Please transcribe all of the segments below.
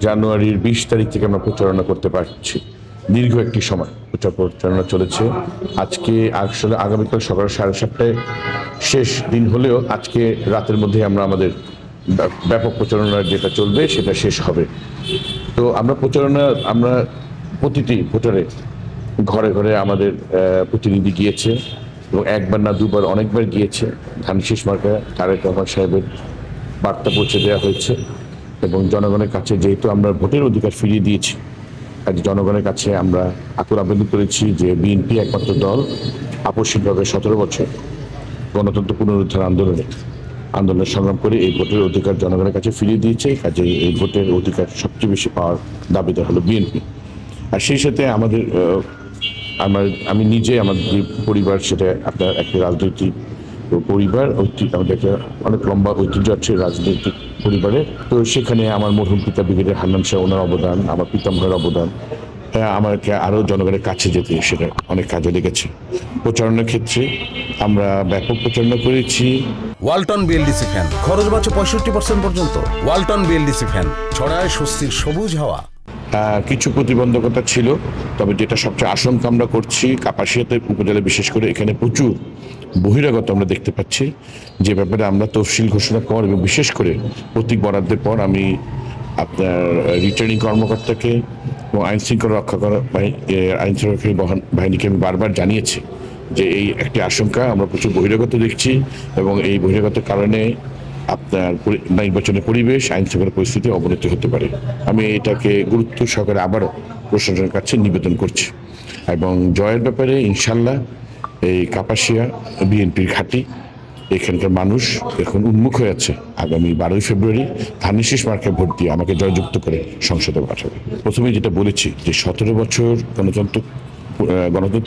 জানুয়ারির 20 তারিখ থেকে আমরা প্রচারণা করতে পারছি। দীর্ঘ একটি সময় প্রচারণা চলেছে। আজকে আসলে আগামীকাল সকাল 7:30টায় শেষ দিন হলেও আজকে রাতের মধ্যে আমরা আমাদের ব্যাপক প্রচারণা যেটা চলবে সেটা শেষ হবে। তো আমরা প্রতিটি ভোটারে ঘরে ঘরে আমাদের প্রতিনিধি গিয়েছে এবং একবার না দুবার অনেকবার গিয়েছে। ধানের শীষ মার্কায় তারেক রহমান সাহেবের বার্তা পৌঁছে দেওয়া হয়েছে এবং জনগণের কাছে যেহেতু আমরা ভোটের অধিকার ফিরিয়ে দিয়েছি, আজ জনগণের কাছে আমরা আকুল আবেদন করেছি যে বিএনপি একমাত্র দল আপসিকভাবে 17 বছর গণতন্ত্র পুনরুদ্ধার আন্দোলনের সংগ্রাম করে এই ভোটের অধিকার জনগণের কাছে ফিরিয়ে দিয়েছে। কাজে এই ভোটের অধিকার সবচেয়ে বেশি পাওয়ার দাবিদার হলো বিএনপি। আর সেই সাথে আমি নিজে আমার যে পরিবার, সেটা আপনার একটা রাজনৈতিক পরিবার, আমাদের একটা অনেক লম্বা ঐতিহ্য আছে রাজনৈতিক পরিবারে। তো সেখানে আমার মরহুম পিতা ব্রিগেডিয়ার হান্নান শাহ, ওনার অবদান, আমার পিতামহের অবদান আমাকে আরও জনগণের কাছে যেতে সেটা অনেক কাজে লেগেছে। প্রচারণার ক্ষেত্রে আমরা ব্যাপক প্রচারণা করেছি। ওয়ালটন বিএলডিসি ফ্যান খরচ বাঁচে 65% পর্যন্ত। ওয়ালটন বিএলডিসি ফ্যান ছড়ায় স্বস্তির সবুজ হাওয়া। কিছু প্রতিবন্ধকতা ছিল, তবে যেটা সবচেয়ে আশঙ্কা আমরা করছি কাপাসিয়াতে উপজেলা, বিশেষ করে এখানে প্রচুর বহিরাগত আমরা দেখতে পাচ্ছি, যে ব্যাপারে আমরা তফসিল ঘোষণা কর এবং বিশেষ করে প্রতীক বরাদ্দের পর আমি আপনার রিটার্নিং কর্মকর্তাকে এবং আইন শৃঙ্খলা রক্ষা করা আইন শৃঙ্খলা বাহিনীকে আমি বারবার জানিয়েছি যে এই একটি আশঙ্কা, আমরা প্রচুর বহিরাগত দেখছি এবং এই বহিরাগতের কারণে আপনার নির্বাচনের পরিবেশ, আইন শৃঙ্খলা পরিস্থিতি অবনতি হতে পারে। আমি এটাকে গুরুত্ব সহকারে আবারও প্রশাসনের কাছে নিবেদন করছি এবং জয়ের ব্যাপারে ইনশাল্লাহ এই কাপাসিয়া বিএনপির ঘাঁটি, এখানকার মানুষ এখন উন্মুখ হয়ে আছে আগামী 12ই ফেব্রুয়ারি ধানের শীষ মার্কায় ভোট দিয়ে আমাকে জয়যুক্ত করে সংসদে পাঠাবে। প্রথমে যেটা বলেছি যে 17 বছর গণতন্ত্র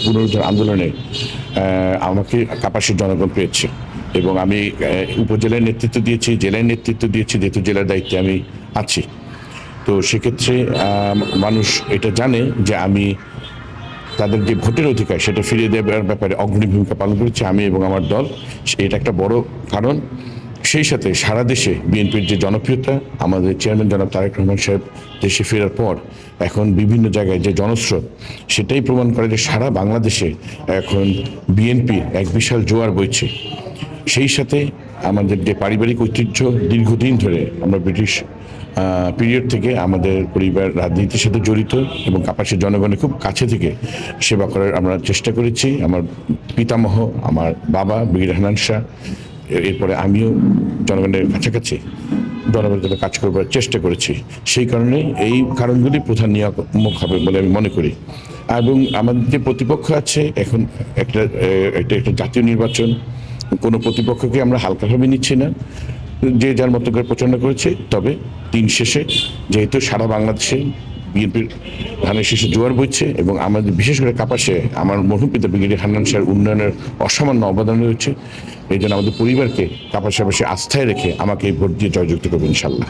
পুনরুদ্ধার আন্দোলনে আমাকে কাপাসিয়ার জনগণ পেয়েছে এবং আমি উপজেলায় নেতৃত্ব দিয়েছি, জেলায় নেতৃত্ব দিয়েছি, যেহেতু জেলার দায়িত্বে আমি আছি। তো সেক্ষেত্রে মানুষ এটা জানে যে আমি তাদের যে ভোটের অধিকার সেটা ফিরিয়ে দেওয়ার ব্যাপারে অগ্রণী ভূমিকা পালন করেছি আমি এবং আমার দল। এটা একটা বড় কারণ। সেই সাথে সারা দেশে বিএনপির যে জনপ্রিয়তা, আমাদের চেয়ারম্যান জনাব তারেক রহমান সাহেব দেশে ফেরার পর এখন বিভিন্ন জায়গায় যে জনস্রোত, সেটাই প্রমাণ করে যে সারা বাংলাদেশে এখন বিএনপির এক বিশাল জোয়ার বইছে। সেই সাথে আমাদের যে পারিবারিক ঐতিহ্য, দীর্ঘদিন ধরে আমরা ব্রিটিশ পিরিয়ড থেকে আমাদের পরিবার রাজনীতির সাথে জড়িত এবং কাপাসিয়ার জনগণের খুব কাছে থেকে সেবা করার আমরা চেষ্টা করেছি। আমার পিতামহ, আমার বাবা ব্রিগেডিয়ার হান্নান শাহ, এরপরে আমিও জনগণের কাছাকাছি জনগণের জন্য কাজ করবার চেষ্টা করেছি। সেই কারণে এই কারণগুলি প্রধান নিয়ামক হবে বলে আমি মনে করি। এবং আমাদের যে প্রতিপক্ষ আছে, এখন একটা জাতীয় নির্বাচন, কোনো প্রতিপক্ষকে আমরা হালকাভাবে নিচ্ছি না, যে যার মতো করে প্রচারণা করেছে। তবে দিন শেষে যেহেতু সারা বাংলাদেশে বিএনপির ধানের শীষে জোয়ার বইছে এবং আমাদের বিশেষ করে কাপাসে আমার মরহুম পিতা ব্রিগেডিয়ার হান্নান শাহের উন্নয়নের অসামান্য অবদান রয়েছে, এই জন্য আমাদের পরিবারকে কাপাসে আস্থায় রেখে আমাকে এই ভোট দিয়ে জয়যুক্ত করবেন ইনশাল্লাহ।